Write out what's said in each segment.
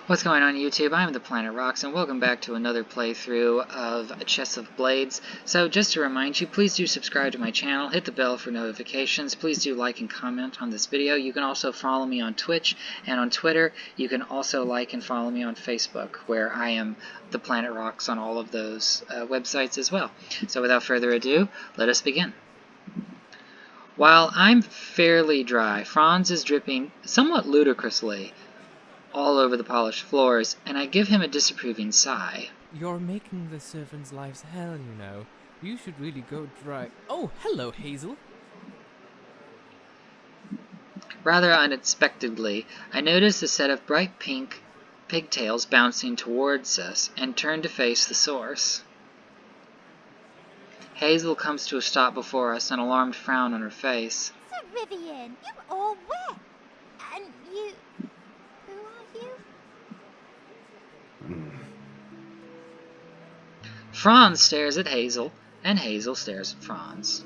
What's going on YouTube? I'm the Planet Rocks and welcome back to another playthrough of Chess of Blades. So just to remind you, please do subscribe to my channel, hit the bell for notifications, please do like and comment on this video. You can also follow me on Twitch and on Twitter. You can also like and follow me on Facebook, where I am the Planet Rocks on all of those websites as well. So without further ado, let us begin. While I'm fairly dry, Franz is dripping somewhat ludicrously all over the polished floors, and I give him a disapproving sigh. You're making the servants' lives hell, you know. You should really go dry. Oh, hello, Hazel. Rather unexpectedly, I notice a set of bright pink pigtails bouncing towards us, and turn to face the source. Hazel comes to a stop before us, an alarmed frown on her face. Sir Rivian, you're all wet. And you... Who are you? Franz stares at Hazel, and Hazel stares at Franz.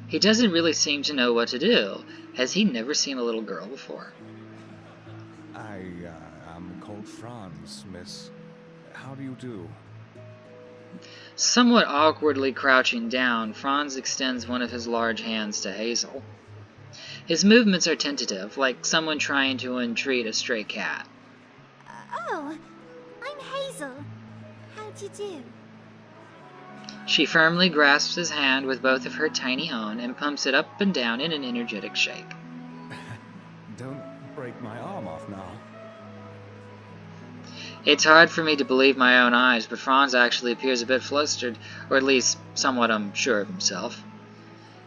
He doesn't really seem to know what to do. Has he never seen a little girl before? I'm called Franz, miss. How do you do? Somewhat awkwardly crouching down, Franz extends one of his large hands to Hazel. His movements are tentative, like someone trying to entreat a stray cat. Oh, I'm Hazel. How'd you do? She firmly grasps his hand with both of her tiny own and pumps it up and down in an energetic shake. Don't break my arm off now. It's hard for me to believe my own eyes, but Franz actually appears a bit flustered, or at least somewhat unsure of himself.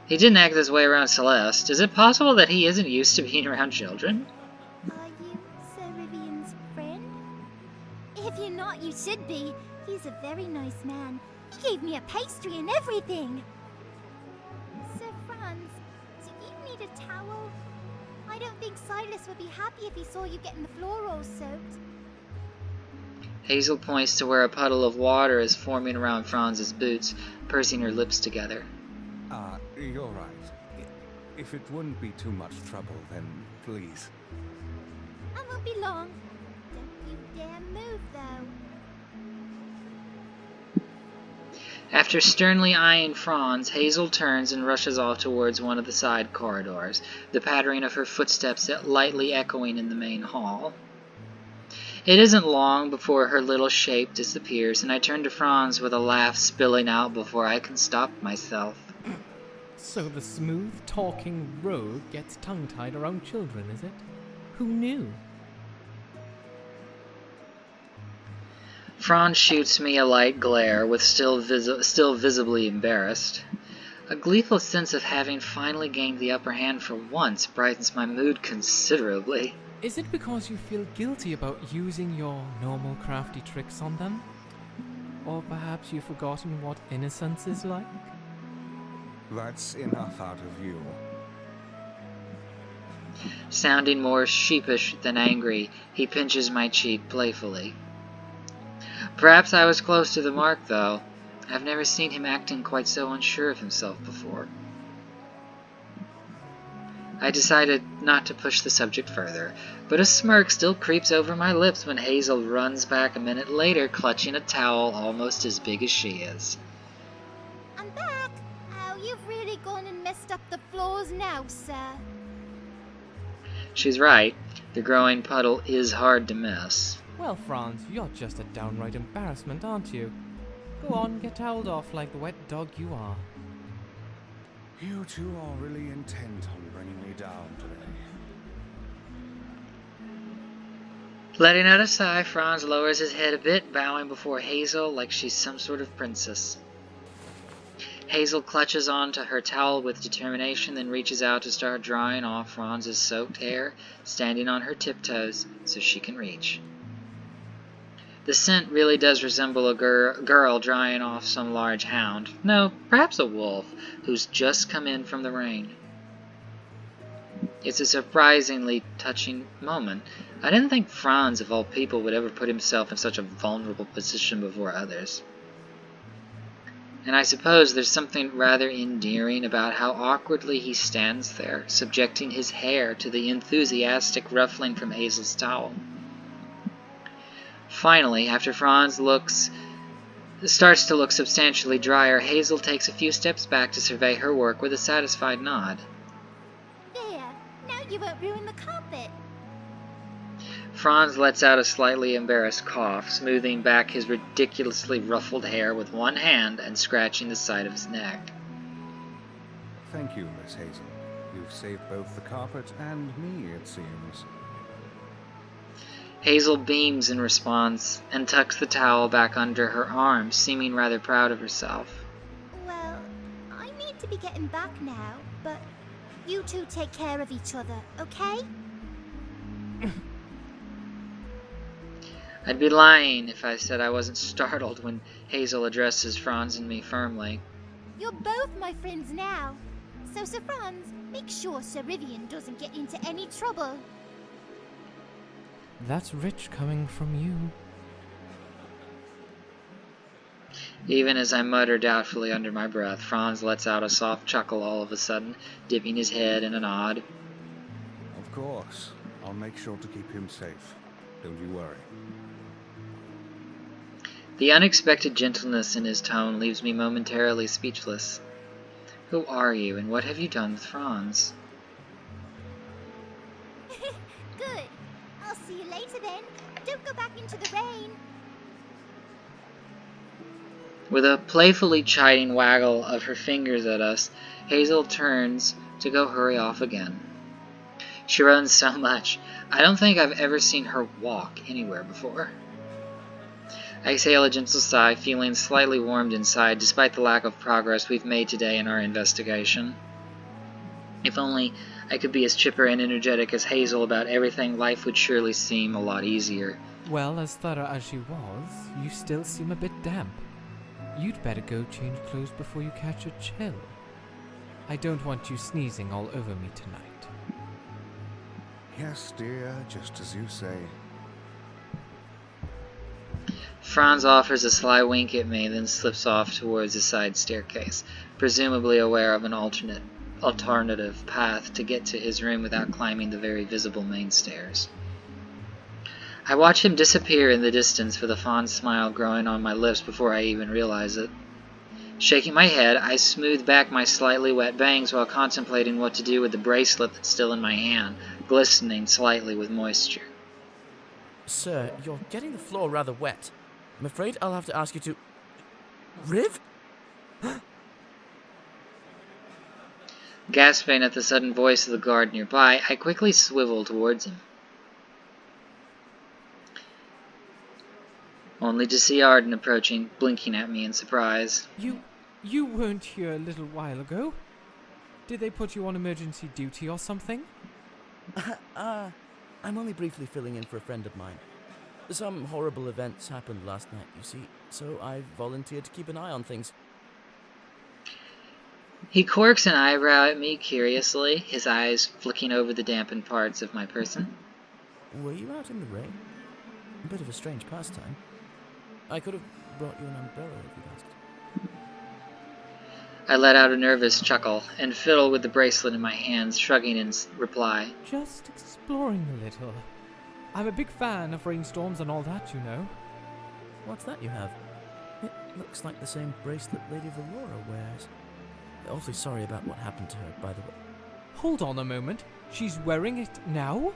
He didn't act this way around Celeste. Is it possible that he isn't used to being around children? Are you Sir Rivian's friend? If you're not, you should be. He's a very nice man. He gave me a pastry and everything. Sir Franz, do you need a towel? I don't think Silas would be happy if he saw you getting the floor all soaked. Hazel points to where a puddle of water is forming around Franz's boots, pursing her lips together. You're right. If it wouldn't be too much trouble, then please. I won't be long. Don't you dare move, though. After sternly eyeing Franz, Hazel turns and rushes off towards one of the side corridors, the pattering of her footsteps lightly echoing in the main hall. It isn't long before her little shape disappears, and I turn to Franz with a laugh spilling out before I can stop myself. So the smooth-talking rogue gets tongue-tied around children, is it? Who knew? Franz shoots me a light glare, with still visibly embarrassed. A gleeful sense of having finally gained the upper hand for once brightens my mood considerably. Is it because you feel guilty about using your normal crafty tricks on them? Or perhaps you've forgotten what innocence is like? That's enough out of you. Sounding more sheepish than angry, he pinches my cheek playfully. Perhaps I was close to the mark, though. I've never seen him acting quite so unsure of himself before. I decided not to push the subject further, but a smirk still creeps over my lips when Hazel runs back a minute later, clutching a towel almost as big as she is. I'm back. Oh, you've really gone and messed up the floors now, sir. She's right. The growing puddle is hard to miss. Well, Franz, you're just a downright embarrassment, aren't you? Go on, get toweled off like the wet dog you are. You two are really intent on bringing me down today. Letting out a sigh, Franz lowers his head a bit, bowing before Hazel like she's some sort of princess. Hazel clutches onto her towel with determination, then reaches out to start drying off Franz's soaked hair, standing on her tiptoes so she can reach. The scent really does resemble a girl drying off some large hound. No, perhaps a wolf, who's just come in from the rain. It's a surprisingly touching moment. I didn't think Franz, of all people, would ever put himself in such a vulnerable position before others. And I suppose there's something rather endearing about how awkwardly he stands there, subjecting his hair to the enthusiastic ruffling from Hazel's towel. Finally, after Franz starts to look substantially drier, Hazel takes a few steps back to survey her work with a satisfied nod. There, now you won't ruin the carpet. Franz lets out a slightly embarrassed cough, smoothing back his ridiculously ruffled hair with one hand and scratching the side of his neck. Thank you, Miss Hazel. You've saved both the carpet and me, it seems. Hazel beams in response and tucks the towel back under her arm, seeming rather proud of herself. Well, I need to be getting back now, but you two take care of each other, okay? I'd be lying if I said I wasn't startled when Hazel addresses Franz and me firmly. You're both my friends now. So, Sir Franz, make sure Sir Rivian doesn't get into any trouble. That's rich coming from you. Even as I mutter doubtfully under my breath, Franz lets out a soft chuckle all of a sudden, dipping his head in a nod. Of course. I'll make sure to keep him safe. Don't you worry. The unexpected gentleness in his tone leaves me momentarily speechless. Who are you, and what have you done with Franz? Good. I'll see you later then. Don't go back into the rain. With a playfully chiding waggle of her fingers at us, Hazel turns to go hurry off again. She runs so much, I don't think I've ever seen her walk anywhere before. I exhale a gentle sigh, feeling slightly warmed inside despite the lack of progress we've made today in our investigation. If only I could be as chipper and energetic as Hazel about everything, life would surely seem a lot easier. Well, as thorough as she was, you still seem a bit damp. You'd better go change clothes before you catch a chill. I don't want you sneezing all over me tonight. Yes, dear, just as you say. Franz offers a sly wink at me, then slips off towards a side staircase, presumably aware of an alternative path to get to his room without climbing the very visible main stairs. I watch him disappear in the distance with a fond smile growing on my lips before I even realize it. Shaking my head, I smooth back my slightly wet bangs while contemplating what to do with the bracelet that's still in my hand, glistening slightly with moisture. Sir, you're getting the floor rather wet. I'm afraid I'll have to ask you to... Riv? Gasping at the sudden voice of the guard nearby, I quickly swivel towards him, only to see Arden approaching, blinking at me in surprise. You weren't here a little while ago? Did they put you on emergency duty or something? I'm only briefly filling in for a friend of mine. Some horrible events happened last night, you see, so I volunteered to keep an eye on things. He quirks an eyebrow at me curiously, his eyes flicking over the dampened parts of my person. Were you out in the rain? A bit of a strange pastime. I could have brought you an umbrella if you'd asked. I let out a nervous chuckle and fiddle with the bracelet in my hands, shrugging in reply. Just exploring a little. I'm a big fan of rainstorms and all that, you know. What's that you have? It looks like the same bracelet Lady Valora wears. Awfully sorry about what happened to her, by the way. Hold on a moment. She's wearing it now?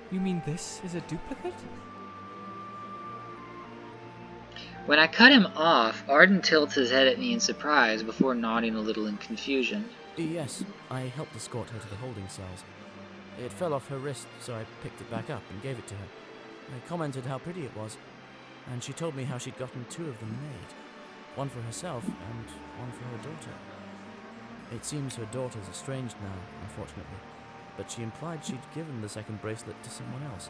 You mean this is a duplicate? When I cut him off, Arden tilts his head at me in surprise before nodding a little in confusion. Yes, I helped escort her to the holding cells. It fell off her wrist, so I picked it back up and gave it to her. I commented how pretty it was, and she told me how she'd gotten 2 of them made. One for herself and one for her daughter. It seems her daughter's estranged now, unfortunately, but she implied she'd given the second bracelet to someone else.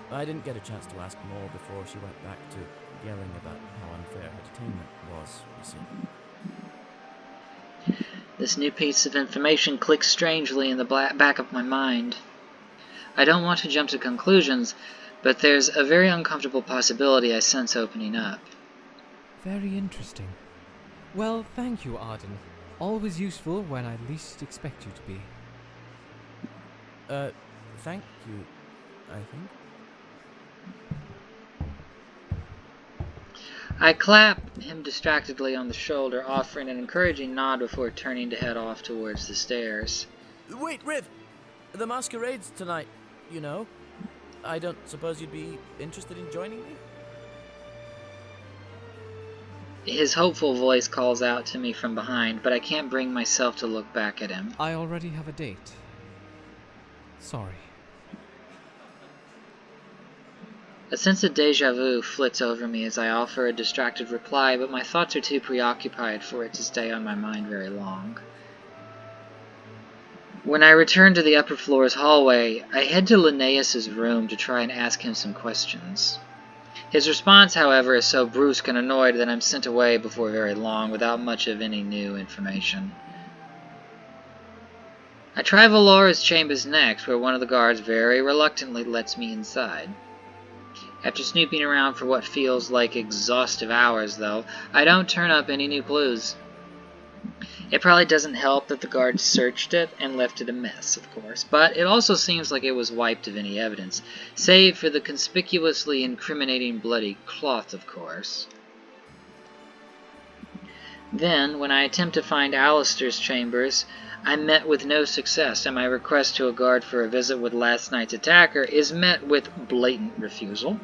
I didn't get a chance to ask more before she went back to yelling about how unfair her detainment was, you see. This new piece of information clicks strangely in the back of my mind. I don't want to jump to conclusions, but there's a very uncomfortable possibility I sense opening up. Very interesting. Well, thank you, Arden. Always useful when I least expect you to be. Thank you, I think. I clap him distractedly on the shoulder, offering an encouraging nod before turning to head off towards the stairs. Wait, Riv! The masquerade's tonight, you know. I don't suppose you'd be interested in joining me? His hopeful voice calls out to me from behind, but I can't bring myself to look back at him. I already have a date. Sorry. A sense of déjà vu flits over me as I offer a distracted reply, but my thoughts are too preoccupied for it to stay on my mind very long. When I return to the upper floor's hallway, I head to Linnaeus's room to try and ask him some questions. His response, however, is so brusque and annoyed that I'm sent away before very long without much of any new information. I try Valora's chambers next, where one of the guards very reluctantly lets me inside. After snooping around for what feels like exhaustive hours, though, I don't turn up any new clues. It probably doesn't help that the guards searched it and left it a mess, of course, but it also seems like it was wiped of any evidence, save for the conspicuously incriminating bloody cloth, of course. Then, when I attempt to find Alistair's chambers, I'm met with no success, and my request to a guard for a visit with last night's attacker is met with blatant refusal.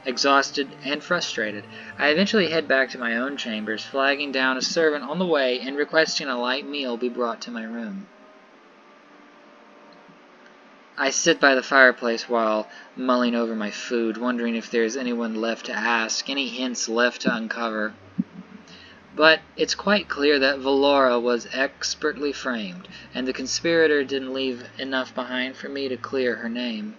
Exhausted and frustrated, I eventually head back to my own chambers, flagging down a servant on the way and requesting a light meal be brought to my room. I sit by the fireplace while mulling over my food, wondering if there is anyone left to ask, any hints left to uncover. But it's quite clear that Valora was expertly framed, and the conspirator didn't leave enough behind for me to clear her name.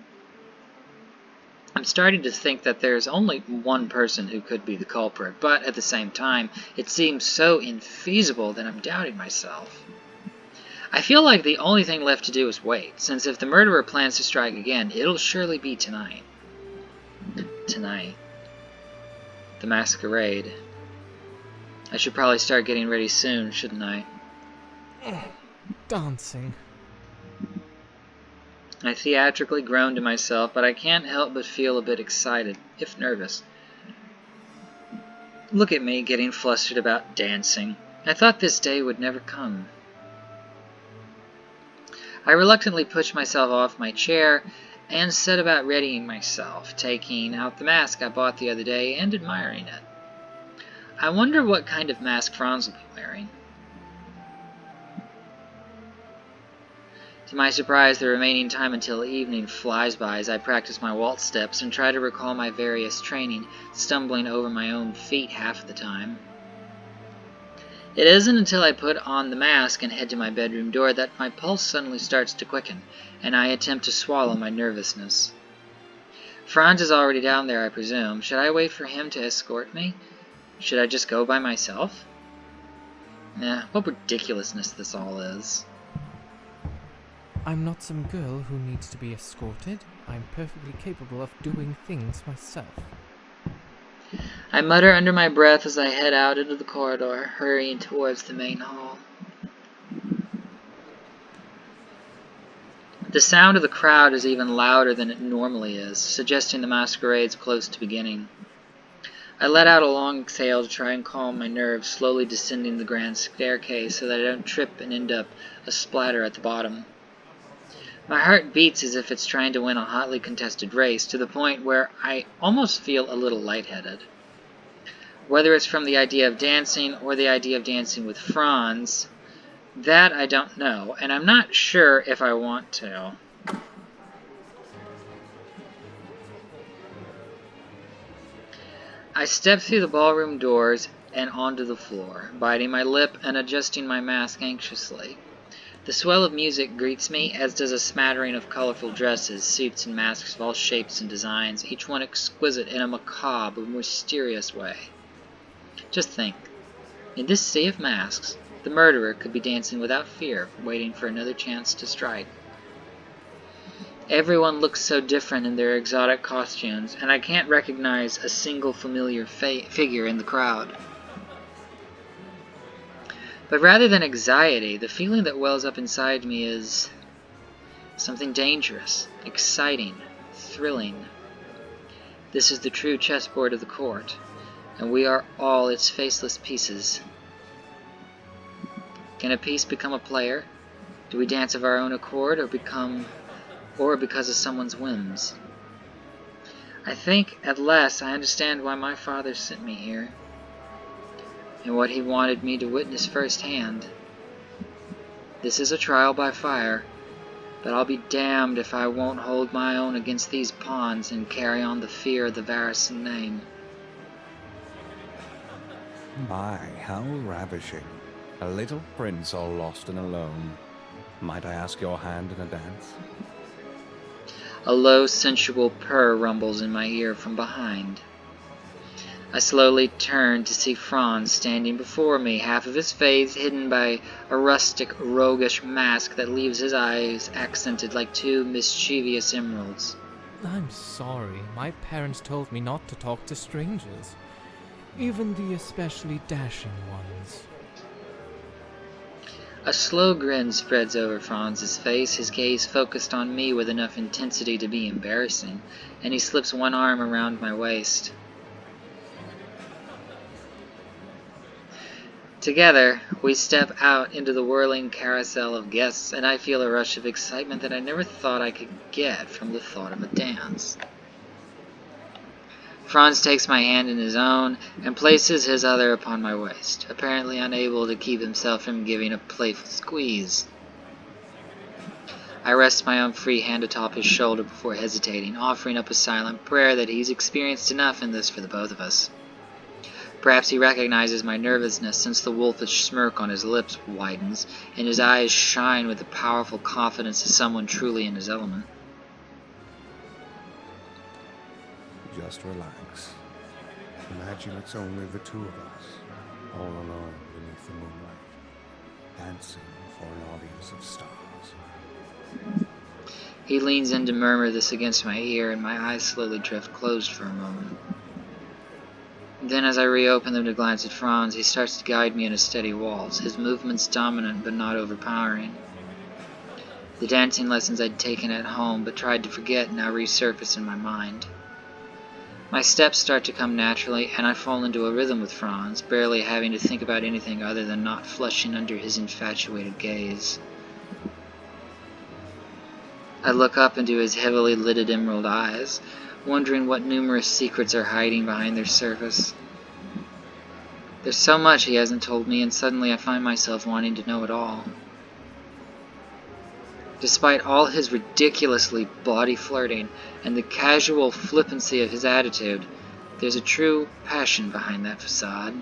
I'm starting to think that there's only one person who could be the culprit, but at the same time, it seems so infeasible that I'm doubting myself. I feel like the only thing left to do is wait, since if the murderer plans to strike again, it'll surely be tonight. Tonight. The masquerade. I should probably start getting ready soon, shouldn't I? Dancing. I theatrically groan to myself, but I can't help but feel a bit excited, if nervous. Look at me getting flustered about dancing. I thought this day would never come. I reluctantly pushed myself off my chair and set about readying myself, taking out the mask I bought the other day and admiring it. I wonder what kind of mask Franz will be wearing. To my surprise, the remaining time until evening flies by as I practice my waltz steps and try to recall my various training, stumbling over my own feet half the time. It isn't until I put on the mask and head to my bedroom door that my pulse suddenly starts to quicken, and I attempt to swallow my nervousness. Franz is already down there, I presume. Should I wait for him to escort me? Should I just go by myself? What ridiculousness this all is. I'm not some girl who needs to be escorted. I'm perfectly capable of doing things myself. I mutter under my breath as I head out into the corridor, hurrying towards the main hall. The sound of the crowd is even louder than it normally is, suggesting the masquerade's close to beginning. I let out a long exhale to try and calm my nerves, slowly descending the grand staircase so that I don't trip and end up a splatter at the bottom. My heart beats as if it's trying to win a hotly contested race, to the point where I almost feel a little lightheaded. Whether it's from the idea of dancing or the idea of dancing with Franz, that I don't know, and I'm not sure if I want to. I step through the ballroom doors and onto the floor, biting my lip and adjusting my mask anxiously. The swell of music greets me, as does a smattering of colorful dresses, suits, and masks of all shapes and designs, each one exquisite in a macabre, mysterious way. Just think, in this sea of masks, the murderer could be dancing without fear, waiting for another chance to strike. Everyone looks so different in their exotic costumes, and I can't recognize a single familiar figure in the crowd. But rather than anxiety, the feeling that wells up inside me is something dangerous, exciting, thrilling. This is the true chessboard of the court, and we are all its faceless pieces. Can a piece become a player? Do we dance of our own accord, or because of someone's whims? I think, at last, I understand why my father sent me here, and what he wanted me to witness firsthand. This is a trial by fire, but I'll be damned if I won't hold my own against these pawns and carry on the fear of the Varison name. My, how ravishing. A little prince all lost and alone. Might I ask your hand in a dance? A low, sensual purr rumbles in my ear from behind. I slowly turn to see Franz standing before me, half of his face hidden by a rustic, roguish mask that leaves his eyes accented like two mischievous emeralds. I'm sorry. My parents told me not to talk to strangers, even the especially dashing ones. A slow grin spreads over Franz's face, his gaze focused on me with enough intensity to be embarrassing, and he slips one arm around my waist. Together, we step out into the whirling carousel of guests, and I feel a rush of excitement that I never thought I could get from the thought of a dance. Franz takes my hand in his own and places his other upon my waist, apparently unable to keep himself from giving a playful squeeze. I rest my own free hand atop his shoulder before hesitating, offering up a silent prayer that he's experienced enough in this for the both of us. Perhaps he recognizes my nervousness, since the wolfish smirk on his lips widens, and his eyes shine with the powerful confidence of someone truly in his element. Just relax. Imagine it's only the two of us, all alone beneath the moonlight, dancing for an audience of stars. He leans in to murmur this against my ear, and my eyes slowly drift closed for a moment. Then, as I reopen them to glance at Franz, he starts to guide me in a steady waltz, his movements dominant but not overpowering. The dancing lessons I'd taken at home but tried to forget now resurface in my mind. My steps start to come naturally, and I fall into a rhythm with Franz, barely having to think about anything other than not flushing under his infatuated gaze. I look up into his heavily lidded emerald eyes, wondering what numerous secrets are hiding behind their surface. There's so much he hasn't told me, and suddenly I find myself wanting to know it all. Despite all his ridiculously bawdy flirting and the casual flippancy of his attitude, there's a true passion behind that facade.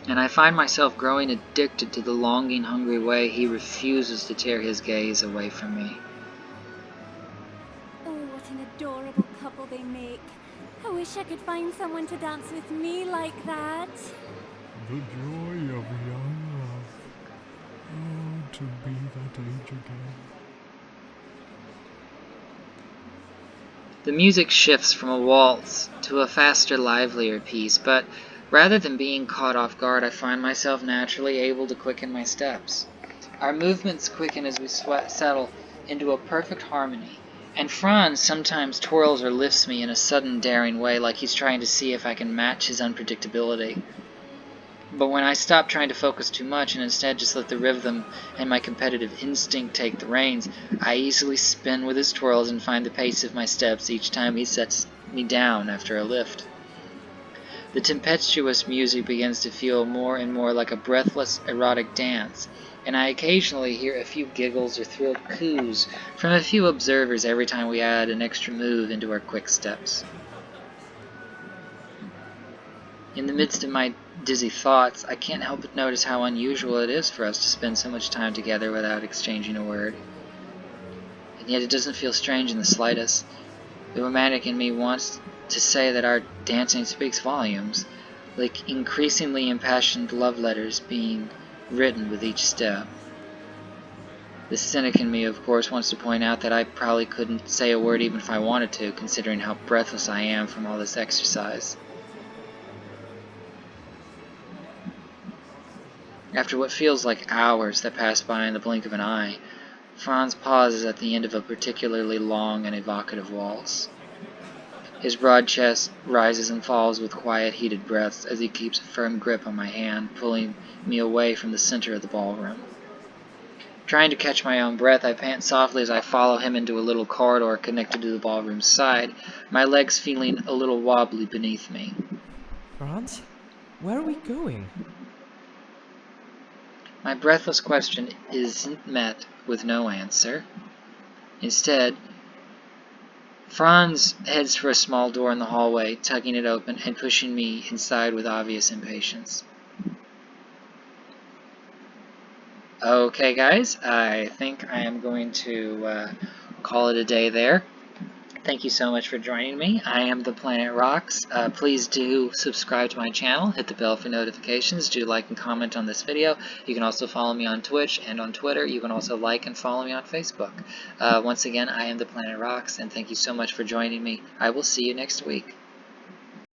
And I find myself growing addicted to the longing, hungry way he refuses to tear his gaze away from me. Oh, what an adorable couple they make. I wish I could find someone to dance with me like that. The joy of young love. Oh, to be that age again. The music shifts from a waltz to a faster, livelier piece, but rather than being caught off guard, I find myself naturally able to quicken my steps. Our movements quicken as we settle into a perfect harmony, and Franz sometimes twirls or lifts me in a sudden, daring way, like he's trying to see if I can match his unpredictability. But when I stop trying to focus too much and instead just let the rhythm and my competitive instinct take the reins, I easily spin with his twirls and find the pace of my steps each time he sets me down after a lift. The tempestuous music begins to feel more and more like a breathless, erotic dance, and I occasionally hear a few giggles or thrilled coos from a few observers every time we add an extra move into our quick steps. In the midst of my dizzy thoughts, I can't help but notice how unusual it is for us to spend so much time together without exchanging a word. And yet it doesn't feel strange in the slightest. The romantic in me wants to say that our dancing speaks volumes, like increasingly impassioned love letters being written with each step. The cynic in me, of course, wants to point out that I probably couldn't say a word even if I wanted to, considering how breathless I am from all this exercise. After what feels like hours that pass by in the blink of an eye, Franz pauses at the end of a particularly long and evocative waltz. His broad chest rises and falls with quiet, heated breaths as he keeps a firm grip on my hand, pulling me away from the center of the ballroom. Trying to catch my own breath, I pant softly as I follow him into a little corridor connected to the ballroom's side, my legs feeling a little wobbly beneath me. Franz? Where are we going? My breathless question isn't met with no answer. Instead, Franz heads for a small door in the hallway, tugging it open and pushing me inside with obvious impatience. Okay, guys, I think I am going to call it a day there. Thank you so much for joining me. I am the Planet Rocks. Please do subscribe to my channel, hit the bell for notifications, do like and comment on this video. You can also follow me on Twitch and on Twitter. You can also like and follow me on Facebook. Once again, I am the Planet Rocks, and thank you so much for joining me. I will see you next week.